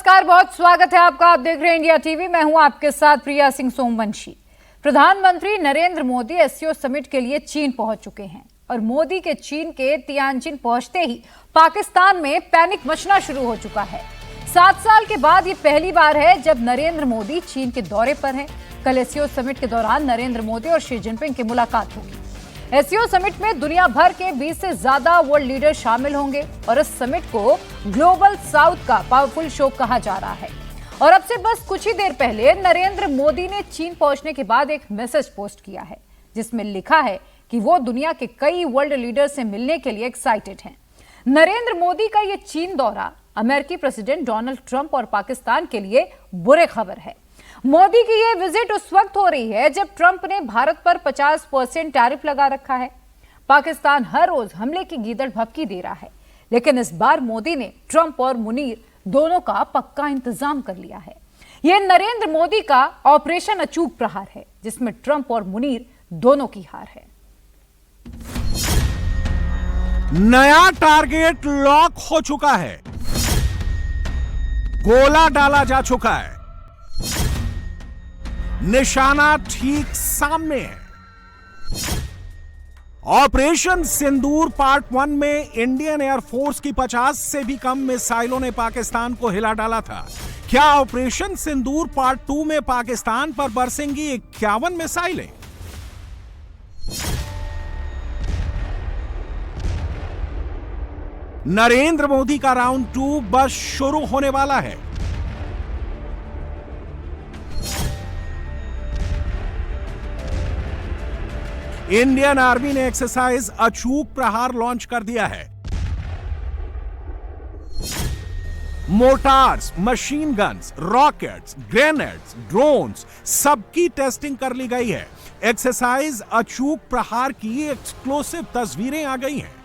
नमस्कार, बहुत स्वागत है आपका। आप देख रहे हैं इंडिया टीवी। मैं हूं आपके साथ प्रिया सिंह सोमवंशी। प्रधानमंत्री नरेंद्र मोदी एससीओ समिट के लिए चीन पहुंच चुके हैं और मोदी के चीन के तियानजिन पहुंचते ही पाकिस्तान में पैनिक मचना शुरू हो चुका है। 7 साल के बाद ये पहली बार है जब नरेंद्र मोदी चीन के दौरे पर हैं। कल एससीओ समिट के दौरान नरेंद्र मोदी और शी जिनपिंग की मुलाकात होगी। एससीओ समिट में दुनिया भर के 20 से ज्यादा वर्ल्ड लीडर शामिल होंगे और इस समिट को ग्लोबल साउथ का पावरफुल शो कहा जा रहा है। और अब से बस कुछ ही देर पहले नरेंद्र मोदी ने चीन पहुंचने के बाद एक मैसेज पोस्ट किया है जिसमें लिखा है कि वो दुनिया के कई वर्ल्ड लीडर से मिलने के लिए एक्साइटेड हैं। नरेंद्र मोदी का ये चीन दौरा अमेरिकी प्रेसिडेंट डोनाल्ड ट्रंप और पाकिस्तान के लिए बुरे खबर है। मोदी की यह विजिट उस वक्त हो रही है जब ट्रंप ने भारत पर 50% टैरिफ लगा रखा है। पाकिस्तान हर रोज हमले की गीदड़ भभकी दे रहा है, लेकिन इस बार मोदी ने ट्रंप और मुनीर दोनों का पक्का इंतजाम कर लिया है। यह नरेंद्र मोदी का ऑपरेशन अचूक प्रहार है जिसमें ट्रंप और मुनीर दोनों की हार है। नया टारगेट लॉक हो चुका है, गोला डाला जा चुका है, निशाना ठीक सामने है। ऑपरेशन सिंदूर पार्ट 1 में इंडियन एयरफोर्स की 50 से भी कम मिसाइलों ने पाकिस्तान को हिला डाला था। क्या ऑपरेशन सिंदूर पार्ट 2 में पाकिस्तान पर बरसेंगी 51 मिसाइलें? नरेंद्र मोदी का राउंड 2 बस शुरू होने वाला है। इंडियन आर्मी ने एक्सरसाइज अचूक प्रहार लॉन्च कर दिया है। Motors, machine guns, rockets, grenades, drones सबकी टेस्टिंग कर ली गई है। एक्सरसाइज अचूक प्रहार की एक्सक्लूसिव तस्वीरें आ गई हैं।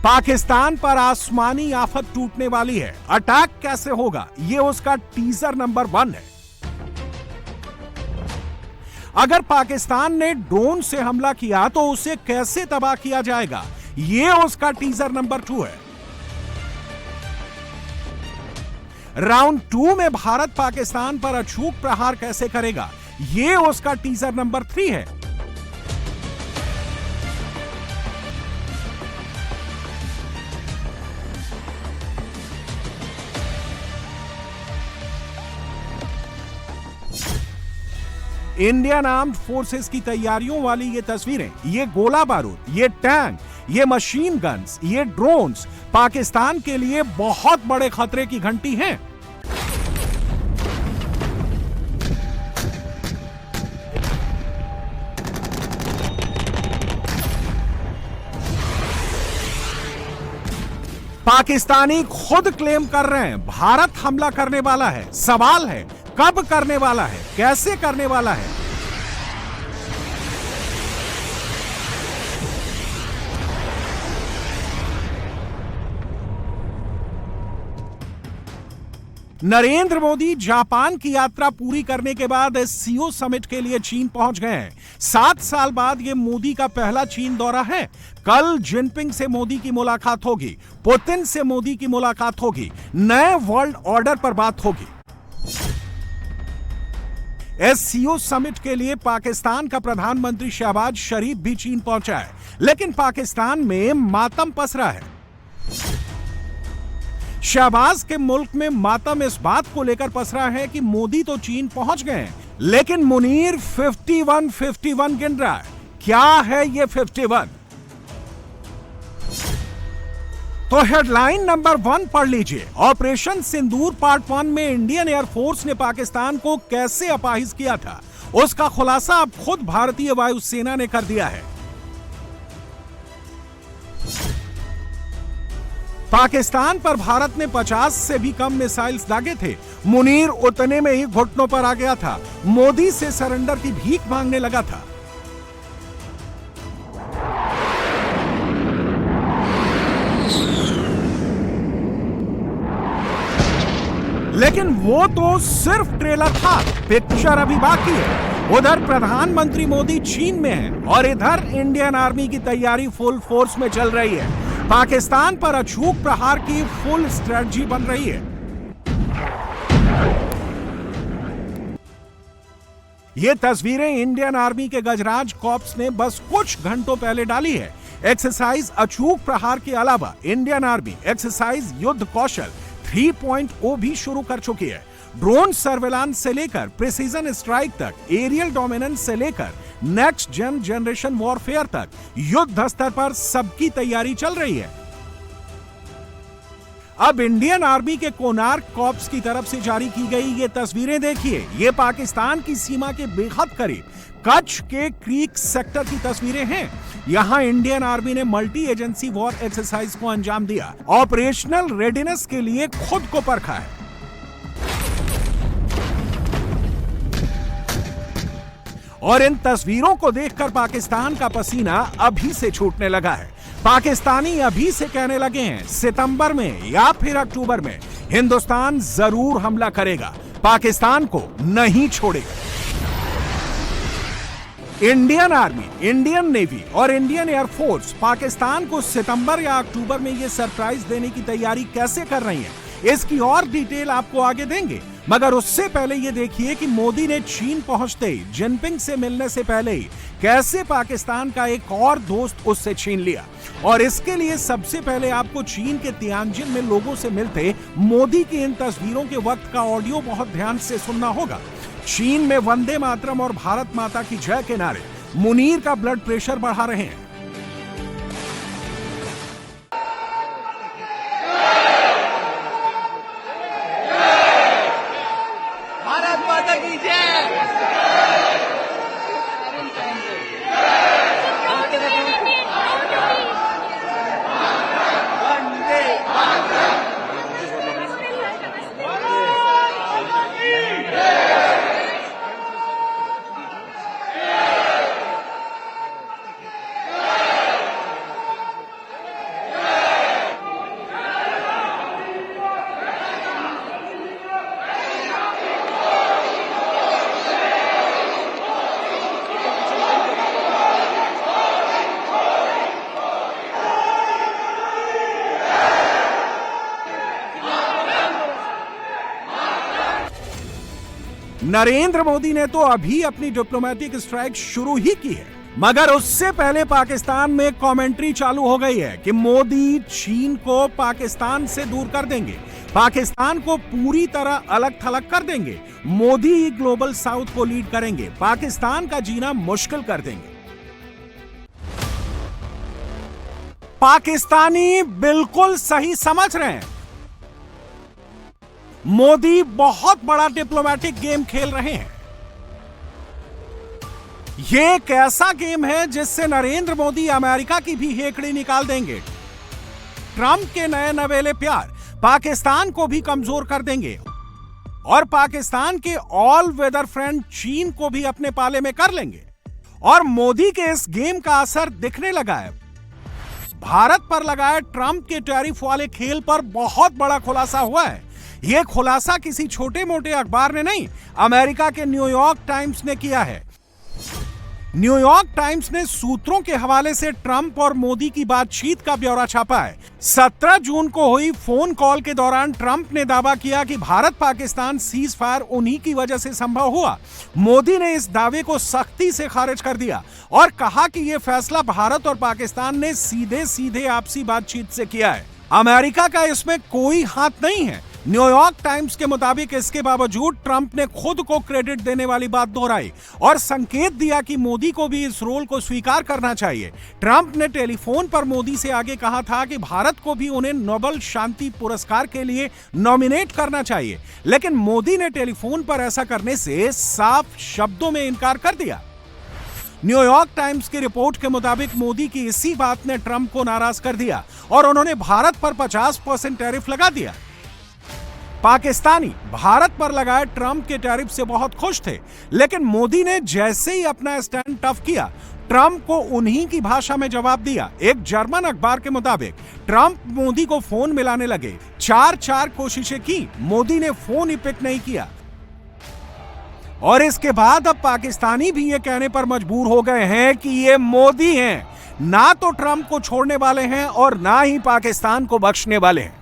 पाकिस्तान पर आसमानी आफत टूटने वाली है। अटैक कैसे होगा, यह उसका टीजर नंबर 1 है। अगर पाकिस्तान ने ड्रोन से हमला किया तो उसे कैसे तबाह किया जाएगा, यह उसका टीजर नंबर 2 है। राउंड 2 में भारत पाकिस्तान पर अचूक प्रहार कैसे करेगा, यह उसका टीजर नंबर 3 है। इंडियन आर्म्ड फोर्सेस की तैयारियों वाली ये तस्वीरें, ये गोला बारूद, ये टैंक, ये मशीन गन्स, ये ड्रोन्स पाकिस्तान के लिए बहुत बड़े खतरे की घंटी हैं। पाकिस्तानी खुद क्लेम कर रहे हैं भारत हमला करने वाला है। सवाल है कब करने वाला है, कैसे करने वाला है। नरेंद्र मोदी जापान की यात्रा पूरी करने के बाद एससीओ समिट के लिए चीन पहुंच गए हैं। 7 साल बाद यह मोदी का पहला चीन दौरा है। कल जिनपिंग से मोदी की मुलाकात होगी, पुतिन से मोदी की मुलाकात होगी, नए वर्ल्ड ऑर्डर पर बात होगी। एससीओ समिट के लिए पाकिस्तान का प्रधानमंत्री शहबाज शरीफ भी चीन पहुंचा है, लेकिन पाकिस्तान में मातम पसरा है। शहबाज के मुल्क में मातम इस बात को लेकर पसरा है कि मोदी तो चीन पहुंच गए हैं, लेकिन मुनीर 51 गिन रहा है। क्या है ये 51? तो हेडलाइन नंबर 1 पढ़ लीजिए। ऑपरेशन सिंदूर पार्ट 1 में इंडियन एयरफोर्स ने पाकिस्तान को कैसे अपाहिज किया था, उसका खुलासा अब खुद भारतीय वायुसेना ने कर दिया है। पाकिस्तान पर भारत ने 50 से भी कम मिसाइल्स दागे थे। मुनीर उतने में ही घुटनों पर आ गया था, मोदी से सरेंडर की भीख मांगने लगा था। लेकिन वो तो सिर्फ ट्रेलर था, पिक्चर अभी बाकी है। उधर प्रधानमंत्री मोदी चीन में है और इधर इंडियन आर्मी की तैयारी फुल फोर्स में चल रही है। पाकिस्तान पर अचूक प्रहार की फुल स्ट्रेटजी बन रही है। ये तस्वीरें इंडियन आर्मी के गजराज कॉर्प्स ने बस कुछ घंटों पहले डाली है। एक्सरसाइज अचूक प्रहार के अलावा इंडियन आर्मी एक्सरसाइज युद्ध कौशल 3.0 भी शुरू कर चुकी है। ड्रोन सर्वेलांस से लेकर प्रिसीजन स्ट्राइक तक, एरियल डोमिनेंस से लेकर नेक्स्ट जनरेशन वॉरफेयर तक युद्ध स्तर पर सबकी तैयारी चल रही है। अब इंडियन आर्मी के कोनार्क कॉर्प्स की तरफ से जारी की गई ये तस्वीरें देखिए। ये पाकिस्तान की सीमा के बेहद करीब कच्छ के क्रीक सेक्टर की तस्वीरें हैं। यहां इंडियन आर्मी ने मल्टी एजेंसी वॉर एक्सरसाइज को अंजाम दिया, ऑपरेशनल रेडीनेस के लिए खुद को परखा है। और इन तस्वीरों को देखकर पाकिस्तान का पसीना अभी से छूटने लगा है। पाकिस्तानी अभी से कहने लगे हैं सितंबर में या फिर अक्टूबर में हिंदुस्तान जरूर हमला करेगा, पाकिस्तान को नहीं छोड़ेगा। इंडियन आर्मी, इंडियन नेवी और इंडियन एयरफोर्स पाकिस्तान को सितंबर या अक्टूबर में यह सरप्राइज देने की तैयारी कैसे कर रही है, इसकी और डिटेल आपको आगे देंगे। मगर उससे पहले ये देखिए कि मोदी ने चीन पहुंचते ही जिनपिंग से मिलने से पहले ही कैसे पाकिस्तान का एक और दोस्त उससे छीन लिया। और इसके लिए सबसे पहले आपको चीन के तियानजिन में लोगों से मिलते मोदी की इन तस्वीरों के वक्त का ऑडियो बहुत ध्यान से सुनना होगा। चीन में वंदे मातरम और भारत माता की जय के नारे मुनीर का ब्लड प्रेशर बढ़ा रहे हैं। भारत माता की जय। नरेंद्र मोदी ने तो अभी अपनी डिप्लोमेटिक स्ट्राइक शुरू ही की है, मगर उससे पहले पाकिस्तान में कमेंट्री चालू हो गई है कि मोदी चीन को पाकिस्तान से दूर कर देंगे, पाकिस्तान को पूरी तरह अलग थलग कर देंगे। मोदी ही ग्लोबल साउथ को लीड करेंगे, पाकिस्तान का जीना मुश्किल कर देंगे। पाकिस्तानी बिल्कुल सही समझ रहे हैं, मोदी बहुत बड़ा डिप्लोमेटिक गेम खेल रहे हैं। यह एक ऐसा गेम है जिससे नरेंद्र मोदी अमेरिका की भी हेकड़ी निकाल देंगे। ट्रंप के नए नवेले प्यार पाकिस्तान को भी कमजोर कर देंगे और पाकिस्तान के ऑल वेदर फ्रेंड चीन को भी अपने पाले में कर लेंगे। और मोदी के इस गेम का असर दिखने लगा है। भारत पर लगाए ट्रंप के टैरिफ वाले खेल पर बहुत बड़ा खुलासा हुआ है। यह खुलासा किसी छोटे मोटे अखबार ने नहीं, अमेरिका के न्यूयॉर्क टाइम्स ने किया है। न्यूयॉर्क टाइम्स ने सूत्रों के हवाले से ट्रंप और मोदी की बातचीत का ब्यौरा छापा है। 17 जून को हुई फोन कॉल के दौरान ट्रंप ने दावा किया कि भारत पाकिस्तान सीज फायर उन्हीं की वजह से संभव हुआ। मोदी ने इस दावे को सख्ती से खारिज कर दिया और कहा कि यह फैसला भारत और पाकिस्तान ने सीधे सीधे आपसी बातचीत से किया है, अमेरिका का इसमें कोई हाथ नहीं है। न्यूयॉर्क टाइम्स के मुताबिक इसके बावजूद ट्रंप ने खुद को क्रेडिट देने वाली बात दोहराई और संकेत दिया कि मोदी को भी इस रोल को स्वीकार करना चाहिए। ट्रंप ने टेलीफोन पर मोदी से आगे कहा था कि भारत को भी उन्हें नोबेल शांति पुरस्कार के लिए नॉमिनेट करना चाहिए, लेकिन मोदी ने टेलीफोन पर ऐसा करने से साफ शब्दों में इनकार कर दिया। न्यूयॉर्क टाइम्स की रिपोर्ट के मुताबिक मोदी की इसी बात ने ट्रंप को नाराज कर दिया और उन्होंने भारत पर 50% टैरिफ लगा दिया। पाकिस्तानी भारत पर लगाए ट्रंप के टैरिफ से बहुत खुश थे, लेकिन मोदी ने जैसे ही अपना स्टैंड टफ किया, ट्रंप को उन्हीं की भाषा में जवाब दिया। एक जर्मन अखबार के मुताबिक ट्रंप मोदी को फोन मिलाने लगे। 4 कोशिशें की, मोदी ने फोन ही पिक नहीं किया। और इसके बाद अब पाकिस्तानी भी ये कहने पर मजबूर हो गए हैं कि ये मोदी हैं, ना तो ट्रंप को छोड़ने वाले हैं और ना ही पाकिस्तान को बख्शने वाले हैं।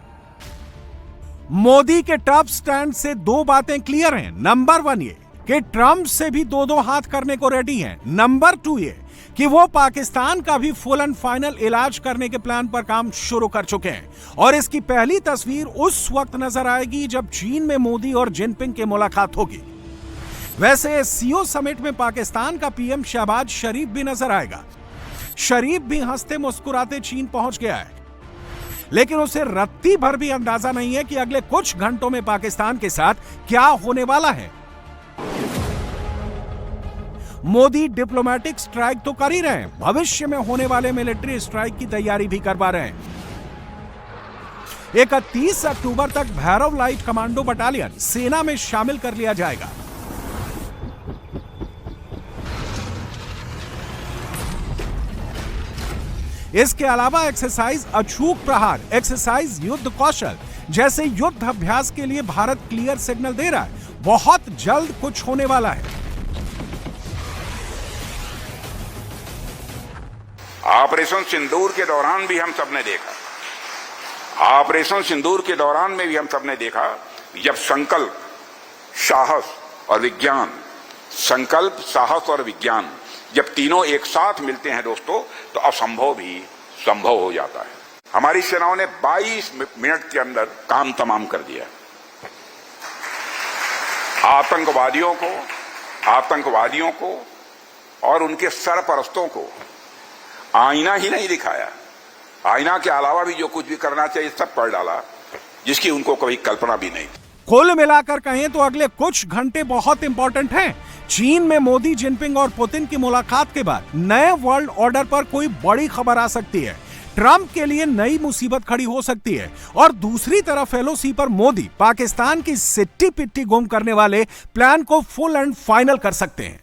मोदी के टफ स्टैंड से 2 बातें क्लियर हैं। नंबर 1 ये कि ट्रंप से भी 2 हाथ करने को रेडी हैं। नंबर 2 ये कि वो पाकिस्तान का भी फुल एंड फाइनल इलाज करने के प्लान पर काम शुरू कर चुके हैं। और इसकी पहली तस्वीर उस वक्त नजर आएगी जब चीन में मोदी और जिनपिंग की मुलाकात होगी। वैसे सीओ समिट में पाकिस्तान का पीएम शहबाज शरीफ भी नजर आएगा। शरीफ भी हंसते मुस्कुराते चीन पहुंच गया है, लेकिन उसे रत्ती भर भी अंदाजा नहीं है कि अगले कुछ घंटों में पाकिस्तान के साथ क्या होने वाला है। मोदी डिप्लोमेटिक स्ट्राइक तो कर ही रहे हैं, भविष्य में होने वाले मिलिट्री स्ट्राइक की तैयारी भी करवा रहे हैं। 31 अक्टूबर तक भैरव लाइट कमांडो बटालियन सेना में शामिल कर लिया जाएगा। इसके अलावा एक्सरसाइज अचूक प्रहार, एक्सरसाइज युद्ध कौशल जैसे युद्ध अभ्यास के लिए भारत क्लियर सिग्नल दे रहा है। बहुत जल्द कुछ होने वाला है। ऑपरेशन सिंदूर के दौरान भी हम सबने देखा, ऑपरेशन सिंदूर के दौरान में भी हम सबने देखा, जब संकल्प, साहस और विज्ञान, संकल्प, साहस और विज्ञान जब तीनों एक साथ मिलते हैं दोस्तों, तो असंभव भी संभव हो जाता है। हमारी सेनाओं ने 22 मिनट के अंदर काम तमाम कर दिया। आतंकवादियों को और उनके सरपरस्तों को आईना ही नहीं दिखाया, आईना के अलावा भी जो कुछ भी करना चाहिए सब कर डाला, जिसकी उनको कभी कल्पना भी नहीं। कुल मिलाकर कहें तो अगले कुछ घंटे बहुत इंपॉर्टेंट हैं। चीन में मोदी, जिनपिंग और पुतिन की मुलाकात के बाद नए वर्ल्ड ऑर्डर पर कोई बड़ी खबर आ सकती है। ट्रंप के लिए नई मुसीबत खड़ी हो सकती है और दूसरी तरफ एलओसी पर मोदी पाकिस्तान की सिट्टी पिट्टी गुम करने वाले प्लान को फुल एंड फाइनल कर सकते हैं।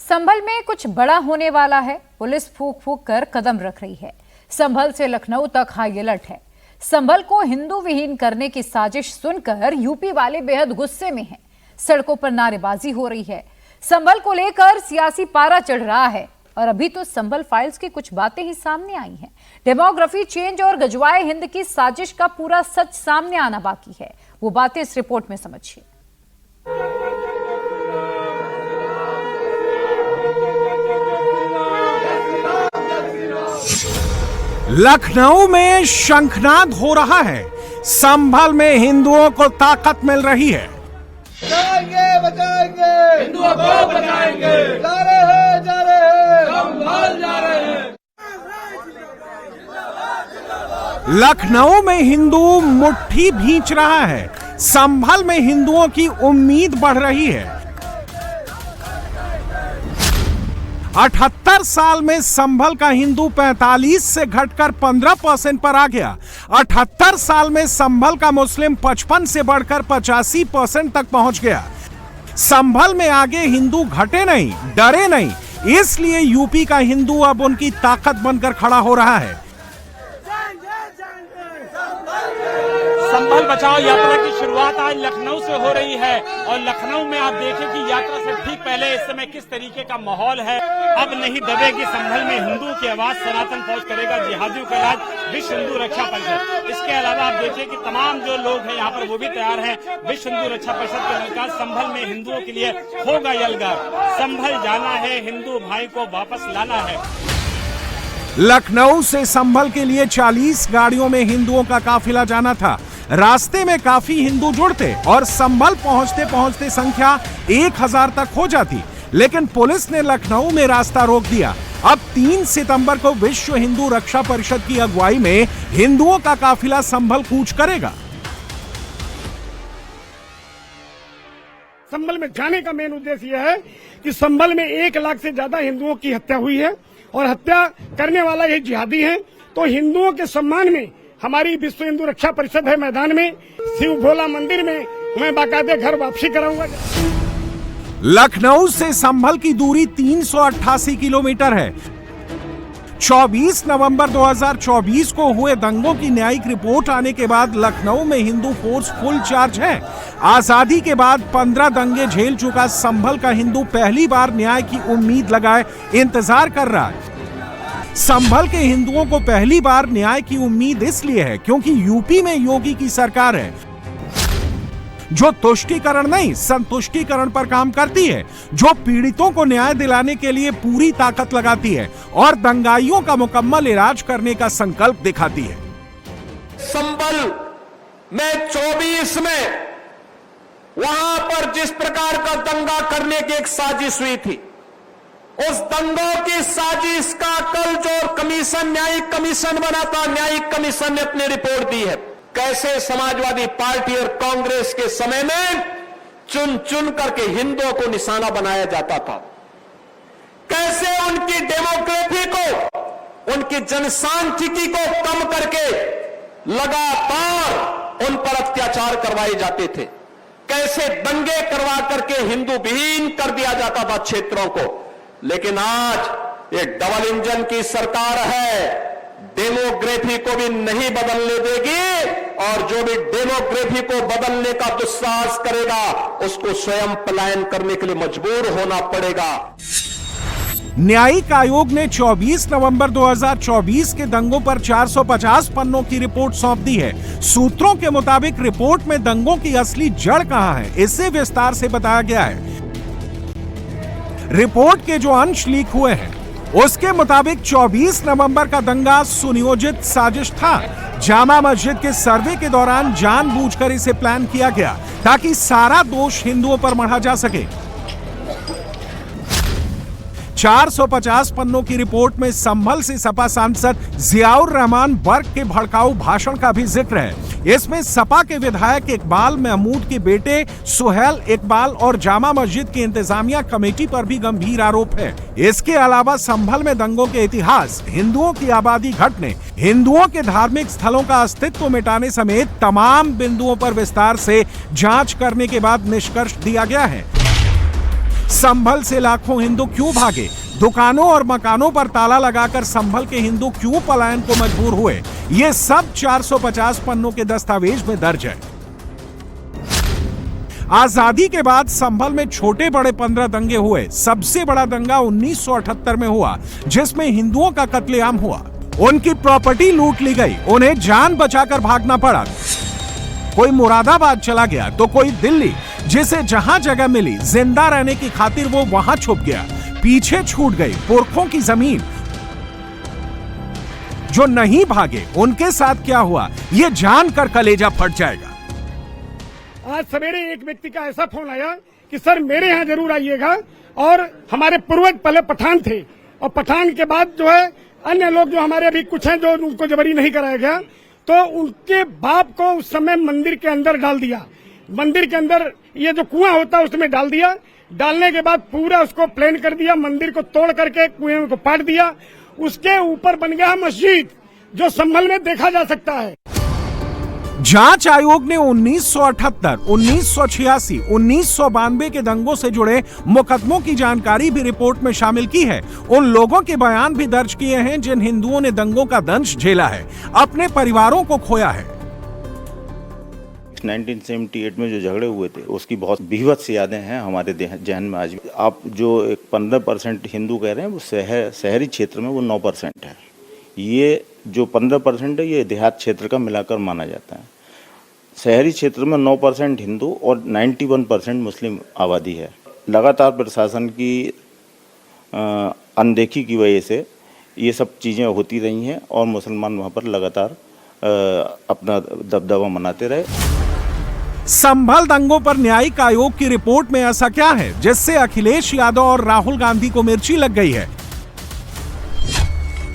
संभल में कुछ बड़ा होने वाला है। पुलिस फूंक फूंक कर कदम रख रही है। संभल से लखनऊ तक हाई अलर्ट है। संभल को हिंदू विहीन करने की साजिश सुनकर यूपी वाले बेहद गुस्से में हैं। सड़कों पर नारेबाजी हो रही है। संभल को लेकर सियासी पारा चढ़ रहा है और अभी तो संभल फाइल्स की कुछ बातें ही सामने आई हैं। डेमोग्राफी चेंज और गजवाए हिंद की साजिश का पूरा सच सामने आना बाकी है। वो बातें इस रिपोर्ट में समझिए। लखनऊ में शंखनाद हो रहा है। संभल में हिंदुओं को ताकत मिल रही है। बचाएंगे हिंदुओं को बचाएंगे, जा रहे हैं संभल जा रहे हैं। लखनऊ में हिंदू मुट्ठी भींच रहा है। संभल में हिंदुओं की उम्मीद बढ़ रही है। 78 साल में संभल का हिंदू 45 से घटकर 15% पर आ गया। 78 साल में संभल का मुस्लिम 55 से बढ़कर 85% तक पहुंच गया। संभल में आगे हिंदू घटे नहीं, डरे नहीं, इसलिए यूपी का हिंदू अब उनकी ताकत बनकर खड़ा हो रहा है। संभल बचाओ यात्रा की शुरुआत आज लखनऊ से हो रही है और लखनऊ में आप देखें कि यात्रा से ठीक पहले इस समय किस तरीके का माहौल है। अब नहीं दबेगी संभल में हिंदुओं की आवाज, सनातन फौज करेगा जिहादियों का इलाज, विश्व हिंदू रक्षा परिषद। इसके अलावा आप देखिए कि तमाम जो लोग हैं यहाँ पर वो भी तैयार हैं। विश्व हिंदू रक्षा परिषद के अनुसार संभल में हिंदुओं के लिए होगा यलगार। संभल जाना है, हिंदू भाई को वापस लाना है। लखनऊ से संभल के लिए 40 गाड़ियों में हिंदुओं का काफिला जाना था। रास्ते में काफी हिंदू जुड़ते और संभल पहुंचते पहुंचते संख्या 1000 तक हो जाती, लेकिन पुलिस ने लखनऊ में रास्ता रोक दिया। अब 3 सितंबर को विश्व हिंदू रक्षा परिषद की अगुवाई में हिंदुओं का काफिला संभल कूच करेगा। संभल में जाने का मेन उद्देश्य यह है कि संभल में 1 लाख से ज्यादा हिंदुओं की हत्या हुई है और हत्या करने वाला ये जिहादी है। तो हिंदुओं के सम्मान में हमारी विश्व हिंदू रक्षा परिषद है मैदान में, शिव भोला मंदिर में मैं बाकायदे घर वापसी कराऊंगा। लखनऊ से संभल की दूरी 388 किलोमीटर है। 24 नवंबर 2024 को हुए दंगों की न्यायिक रिपोर्ट आने के बाद लखनऊ में हिंदू फोर्स फुल चार्ज है। आजादी के बाद 15 दंगे झेल चुका संभल का हिंदू पहली बार न्याय की उम्मीद लगाए इंतजार कर रहा है। संभल के हिंदुओं को पहली बार न्याय की उम्मीद इसलिए है क्योंकि यूपी में योगी की सरकार है जो तुष्टीकरण नहीं संतुष्टीकरण पर काम करती है, जो पीड़ितों को न्याय दिलाने के लिए पूरी ताकत लगाती है और दंगाइयों का मुकम्मल इलाज करने का संकल्प दिखाती है। संभल में 24 में वहां पर जिस प्रकार का दंगा करने की एक साजिश हुई थी, उस दंगों की साजिश का कल जो कमीशन न्यायिक कमीशन बना था, न्यायिक कमीशन ने अपनी रिपोर्ट दी है। कैसे समाजवादी पार्टी और कांग्रेस के समय में चुन चुन करके हिंदुओं को निशाना बनाया जाता था, कैसे उनकी डेमोक्रेसी को, उनकी जनसांख्यिकी को कम करके लगातार उन पर अत्याचार करवाए जाते थे, कैसे दंगे करवा करके हिंदू विहीन कर दिया जाता था क्षेत्रों को। लेकिन आज एक डबल इंजन की सरकार है, डेमोग्राफी को भी नहीं बदलने देगी और जो भी डेमोग्राफी को बदलने का दुस्साहस करेगा उसको स्वयं पलायन करने के लिए मजबूर होना पड़ेगा। न्यायिक आयोग ने 24 नवंबर 2024 के दंगों पर 450 पन्नों की रिपोर्ट सौंप दी है। सूत्रों के मुताबिक रिपोर्ट में दंगों की असली जड़ कहां है, इसे विस्तार से बताया गया है। रिपोर्ट के जो अंश लीक हुए हैं उसके मुताबिक 24 नवंबर का दंगा सुनियोजित साजिश था। जामा मस्जिद के सर्वे के दौरान जानबूझकर इसे प्लान किया गया ताकि सारा दोष हिंदुओं पर मढ़ा जा सके। 450 पन्नों की रिपोर्ट में संभल से सपा सांसद जियाउर रहमान बर्क के भड़काऊ भाषण का भी जिक्र है। इसमें सपा के विधायक इकबाल महमूद के बेटे सुहेल इकबाल और जामा मस्जिद की इंतजामिया कमेटी पर भी गंभीर आरोप है। इसके अलावा संभल में दंगों के इतिहास, हिंदुओं की आबादी घटने, हिंदुओं के धार्मिक स्थलों का अस्तित्व मिटाने समेत तमाम बिंदुओं पर विस्तार से जांच करने के बाद निष्कर्ष दिया गया है। संभल से लाखों हिंदू क्यों भागे, दुकानों और मकानों पर ताला लगाकर संभल के हिंदू क्यों पलायन को मजबूर हुए, ये सब 450 पन्नों के दस्तावेज में दर्ज है। आजादी के बाद संभल में छोटे बड़े 15 दंगे हुए। सबसे बड़ा दंगा 1978 में हुआ जिसमें हिंदुओं का कत्लेआम हुआ, उनकी प्रॉपर्टी लूट ली गई, उन्हें जान बचाकर भागना पड़ा। कोई मुरादाबाद चला गया तो कोई दिल्ली, जिसे जहां जगह मिली जिंदा रहने की खातिर वो वहां छुप गया। पीछे छूट गई पुरखों की जमीन। जो नहीं भागे उनके साथ क्या हुआ ये जानकर कलेजा फट जाएगा। आज सवेरे एक व्यक्ति का ऐसा फोन आया कि सर मेरे यहाँ जरूर आइएगा, और हमारे पूर्वज पहले पठान थे और पठान के बाद जो है अन्य लोग जो हमारे अभी कुछ हैं जो उनको जबरी नहीं कराया गया, तो उनके बाप को उस समय मंदिर के अंदर डाल दिया। मंदिर के अंदर ये जो कुआं होता है उसमें डाल दिया। डालने के बाद पूरा उसको प्लेन कर दिया, मंदिर को तोड़ करके कुएं को पाट दिया। उसके ऊपर बन गया मस्जिद जो संभल में देखा जा सकता है। जांच आयोग ने 1978, 1986, 1992 के दंगों से जुड़े मुकदमों की जानकारी भी रिपोर्ट में शामिल की है। उन लोगों के बयान भी दर्ज किए हैं जिन हिंदुओं ने दंगों का दंश झेला है, अपने परिवारों को खोया है। 1978 में जो झगड़े हुए थे उसकी बहुत भीभत्स यादें हैं हमारे जहन में आज भी। आप जो एक 15% हिंदू कह रहे हैं वो शहरी क्षेत्र में वो 9% है। ये जो 15% है ये देहात क्षेत्र का मिलाकर माना जाता है। शहरी क्षेत्र में 9% हिंदू और 91% मुस्लिम आबादी है। लगातार प्रशासन की अनदेखी की वजह से ये सब चीज़ें होती रही हैं और मुसलमान वहाँ पर लगातार अपना दबदबा मनाते रहे। संभल दंगों पर न्यायिक आयोग की रिपोर्ट में ऐसा क्या है जिससे अखिलेश यादव और राहुल गांधी को मिर्ची लग गई है?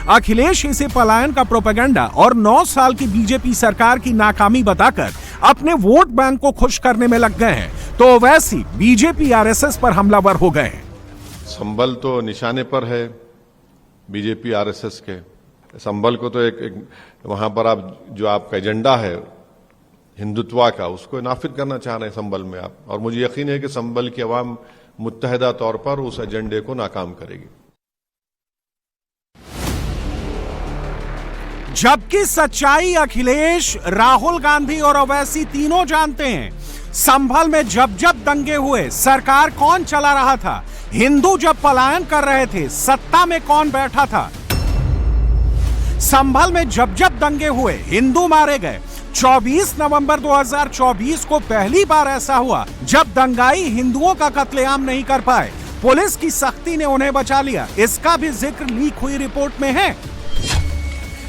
अखिलेश इसे पलायन का प्रोपेगेंडा और 9 साल की बीजेपी सरकार की नाकामी बताकर अपने वोट बैंक को खुश करने में लग गए हैं, तो वैसी बीजेपी आरएसएस पर हमलावर हो गए हैं। संभल तो निशाने पर है बीजेपी आरएसएस के। संभल को तो एक वहां पर आप जो आपका एजेंडा है हिंदुत्व का, उसको नाफिज करना चाह रहे हैं संभल में आप, और मुझे यकीन है कि संभल की आवाम मुत्तहिदा तौर पर उस एजेंडे को नाकाम करेगी। जबकि सच्चाई अखिलेश, राहुल गांधी और ओवैसी तीनों जानते हैं। संभल में जब जब दंगे हुए सरकार कौन चला रहा था, हिंदू जब पलायन कर रहे थे सत्ता में कौन बैठा था। संभल में जब जब दंगे हुए हिंदू मारे गए। 24 नवंबर 2024 को पहली बार ऐसा हुआ जब दंगाई हिंदुओं का कत्लेआम नहीं कर पाए, पुलिस की सख्ती ने उन्हें बचा लिया। इसका भी जिक्र लीक हुई रिपोर्ट में है।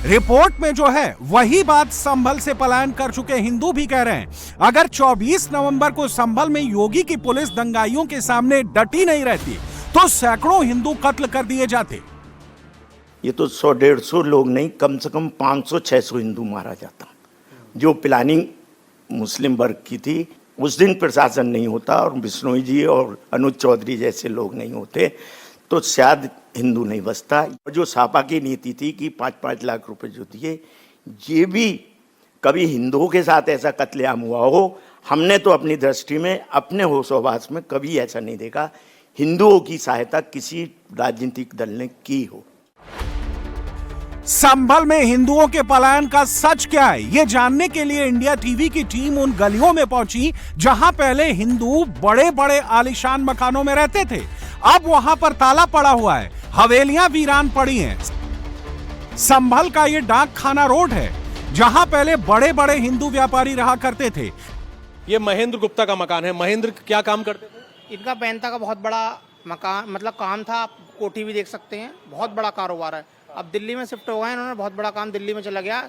रिपोर्ट में जो है वही बात संभल से पलायन कर चुके हिंदू भी कह रहे हैं। अगर 24 नवंबर को संभल में योगी की पुलिस दंगाइयों के सामने डटी नहीं रहती तो सैकड़ों हिंदू कत्ल कर दिए जाते। ये तो 100-150 लोग नहीं, कम से कम 500-600 हिंदू मारा जाता। जो प्लानिंग मुस्लिम वर्ग की थी, उस दिन प्रशासन नहीं होता और बिश्नोई जी और अनुज चौधरी जैसे लोग नहीं होते तो शायद हिंदू नहीं बचता। जो सापा की नीति थी कि 5-5 लाख रुपए जो दिए, ये भी कभी हिंदुओं के साथ ऐसा कत्लेआम हुआ हो, हमने तो अपनी दृष्टि में अपने होशोहवास में कभी ऐसा नहीं देखा हिंदुओं की सहायता किसी राजनीतिक दल ने की हो। संभल में हिंदुओं के पलायन का सच क्या है, ये जानने के लिए इंडिया टीवी की टीम उन गलियों में पहुंची जहां पहले हिंदू बड़े बड़े आलीशान मकानों में रहते थे। अब वहां पर ताला पड़ा हुआ है, हवेलियां वीरान पड़ी हैं। संभल का ये डाक खाना रोड है जहां पहले बड़े बड़े हिंदू व्यापारी रहा करते थे। ये महेंद्र गुप्ता का मकान है। महेंद्र क्या काम करते थे? इनका बैंता का बहुत बड़ा मकान मतलब काम था, आप कोठी भी देख सकते हैं, बहुत बड़ा कारोबार है। अब दिल्ली में शिफ्ट हो गए इन्होंने, बहुत बड़ा काम दिल्ली में चला गया।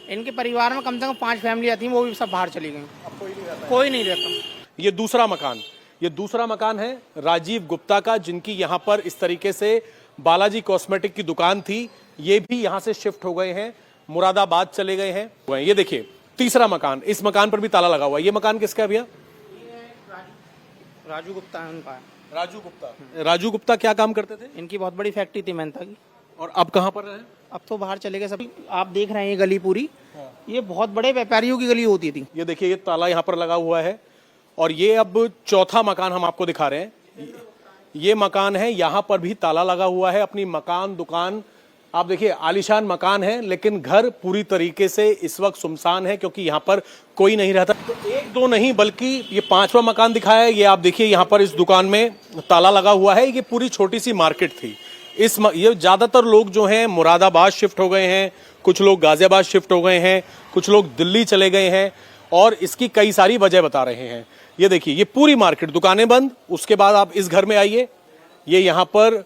इनके परिवार में कम से कम 5 फैमिली थी, वो भी सब बाहर चली गई। कोई नहीं रहता। ये दूसरा मकान है राजीव गुप्ता का, जिनकी यहाँ पर इस तरीके से बालाजी कॉस्मेटिक की दुकान थी। ये भी यहाँ से शिफ्ट हो गए हैं, मुरादाबाद चले गए हैं। ये देखिए तीसरा मकान, इस मकान पर भी ताला लगा हुआ है। ये मकान किसका है भैया? राजू गुप्ता है उनका। राजू गुप्ता क्या काम करते थे? इनकी बहुत बड़ी फैक्ट्री थी मेहनता की। और अब कहाँ पर है? अब तो बाहर चले गए सब। आप देख रहे हैं ये गली पूरी, ये बहुत बड़े व्यापारियों की गली होती थी। ये देखिए ये ताला यहाँ पर लगा हुआ है। और ये अब चौथा मकान हम आपको दिखा रहे हैं। ये मकान है, यहाँ पर भी ताला लगा हुआ है। अपनी मकान दुकान आप देखिए, आलीशान मकान है लेकिन घर पूरी तरीके से इस वक्त सुनसान है क्योंकि यहाँ पर कोई नहीं रहता। तो एक दो नहीं बल्कि ये 5वां मकान दिखाया है। ये आप देखिए यहाँ पर इस दुकान में ताला लगा हुआ है। ये पूरी छोटी सी मार्केट थी। ये ज्यादातर लोग जो हैं मुरादाबाद शिफ्ट हो गए हैं, कुछ लोग गाजियाबाद शिफ्ट हो गए हैं, कुछ लोग दिल्ली चले गए हैं और इसकी कई सारी वजह बता रहे हैं। ये देखिए ये पूरी मार्केट, दुकानें बंद। उसके बाद आप इस घर में आइए, ये यहाँ पर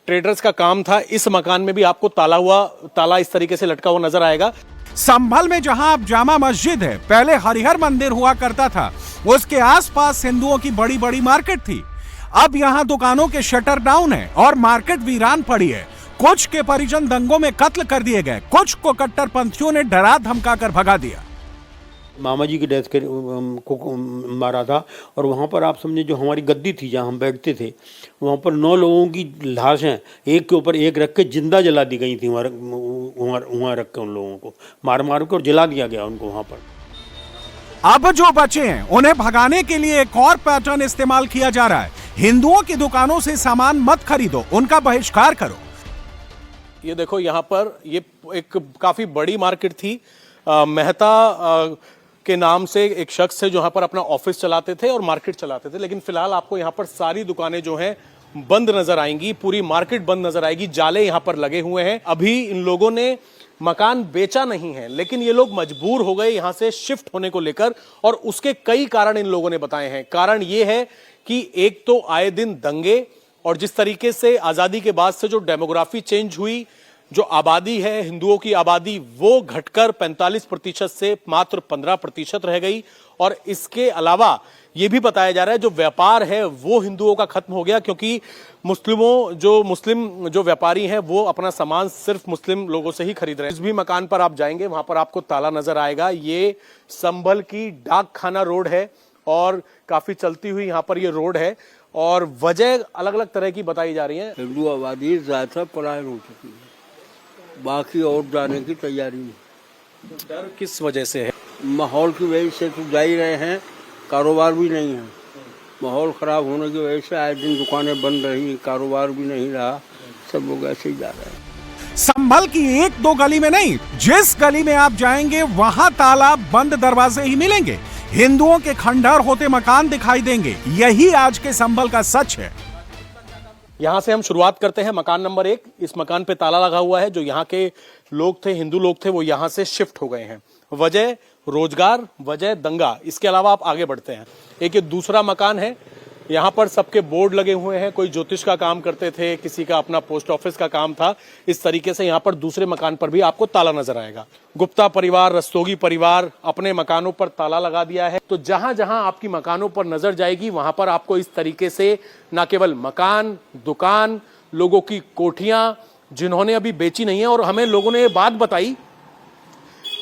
ट्रेडर्स का काम था। इस मकान में भी आपको ताला इस तरीके से लटका हुआ नजर आएगा। संभल में जहां अब जामा मस्जिद है, पहले हरिहर मंदिर हुआ करता था, उसके आसपास हिंदुओं की बड़ी बड़ी मार्केट थी। अब यहां दुकानों के शटर डाउन है और मार्केट वीरान पड़ी है। कुछ के परिजन दंगों में कत्ल कर दिए गए, कुछ को कट्टरपंथियों ने डरा धमकाकर भगा दिया। मामा जी की डेथ को मारा था और वहाँ पर आप समझे जो हमारी गद्दी थी जहाँ हम बैठते थे, वहाँ पर 9 लोगों की लाशें एक के ऊपर एक रख के जिंदा जला दी गई थी। वहाँ रख के उन लोगों को मार मार के और जला दिया गया उनको वहाँ पर। अब जो बचे हैं उन्हें भगाने के लिए एक और पैटर्न इस्तेमाल किया जा रहा है। हिंदुओं की दुकानों से सामान मत खरीदो, उनका बहिष्कार करो। ये देखो यहाँ पर ये एक काफी बड़ी मार्केट थी। मेहता के नाम से एक शख्स है जो यहाँ पर अपना ऑफिस चलाते थे और मार्केट चलाते थे। लेकिन फिलहाल आपको यहाँ पर सारी दुकानें जो हैं बंद नजर आएंगी, पूरी मार्केट बंद नजर आएगी। जाले यहाँ पर लगे हुए हैं। अभी इन लोगों ने मकान बेचा नहीं है लेकिन ये लोग मजबूर हो गए यहाँ से शिफ्ट होने को लेकर, और उसके कई कारण इन लोगों ने बताए हैं। कारण ये है कि एक तो आए दिन दंगे, और जिस तरीके से आजादी के बाद से जो डेमोग्राफी चेंज हुई, जो आबादी है हिंदुओं की आबादी वो घटकर 45% से मात्र 15% रह गई। और इसके अलावा ये भी बताया जा रहा है जो व्यापार है वो हिंदुओं का खत्म हो गया, क्योंकि मुस्लिम जो व्यापारी हैं वो अपना सामान सिर्फ मुस्लिम लोगों से ही खरीद रहे हैं। जिस भी मकान पर आप जाएंगे वहां पर आपको ताला नजर आएगा। ये संभल की डाक खाना रोड है और काफी चलती हुई यहाँ पर ये रोड है। और वजह अलग अलग तरह की बताई जा रही है। हिंदू आबादी ज्यादा पलायन हो चुकी है, बाकी और जाने की तैयारी नहीं। डर किस वजह से है? माहौल की वजह से तो जा ही रहे हैं, कारोबार भी नहीं है। माहौल खराब होने की वजह से आए दिन दुकानें बंद रही, कारोबार भी नहीं रहा, सब लोग ऐसे ही जा रहे हैं। संभल की एक दो गली में नहीं, जिस गली में आप जाएंगे वहां ताला बंद दरवाजे ही मिलेंगे। हिंदुओं के खंडहर होते मकान दिखाई देंगे। यही आज के संभल का सच है। यहाँ से हम शुरुआत करते हैं मकान नंबर 1। इस मकान पे ताला लगा हुआ है। जो यहाँ के लोग थे, हिंदू लोग थे, वो यहाँ से शिफ्ट हो गए हैं। वजह रोजगार, वजह दंगा। इसके अलावा आप आगे बढ़ते हैं। एक ये दूसरा मकान है, यहाँ पर सबके बोर्ड लगे हुए हैं। कोई ज्योतिष का काम करते थे, किसी का अपना पोस्ट ऑफिस का काम था। इस तरीके से यहाँ पर दूसरे मकान पर भी आपको ताला नजर आएगा। गुप्ता परिवार, रस्तोगी परिवार अपने मकानों पर ताला लगा दिया है। तो जहां जहां आपकी मकानों पर नजर जाएगी वहां पर आपको इस तरीके से न केवल मकान, दुकान, लोगों की कोठियां जिन्होंने अभी बेची नहीं है, और हमें लोगों ने ये बात बताई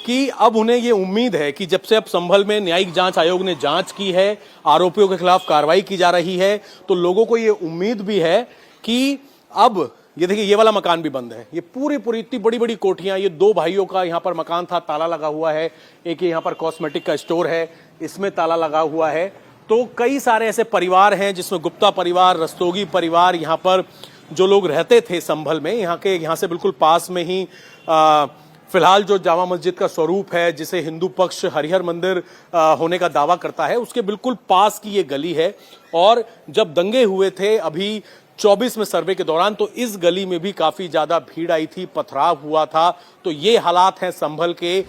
कि अब उन्हें ये उम्मीद है कि जब से अब संभल में न्यायिक जांच आयोग ने जांच की है, आरोपियों के खिलाफ कार्रवाई की जा रही है, तो लोगों को ये उम्मीद भी है कि अब ये देखिए, ये वाला मकान भी बंद है। ये पूरी इतनी बड़ी बड़ी कोठियां, ये 2 भाइयों का यहाँ पर मकान था, ताला लगा हुआ है। एक यहाँ पर कॉस्मेटिक का स्टोर है, इसमें ताला लगा हुआ है। तो कई सारे ऐसे परिवार हैं जिसमें गुप्ता परिवार, रस्तोगी परिवार, यहाँ पर जो लोग रहते थे संभल में, यहाँ से बिल्कुल पास में ही फिलहाल जो जामा मस्जिद का स्वरूप है, जिसे हिंदू पक्ष हरिहर मंदिर होने का दावा करता है, उसके बिल्कुल पास की ये गली है। और जब दंगे हुए थे अभी 24 में सर्वे के दौरान, तो इस गली में भी काफी ज्यादा भीड़ आई थी, पथराव हुआ था। तो ये हालात हैं संभल के।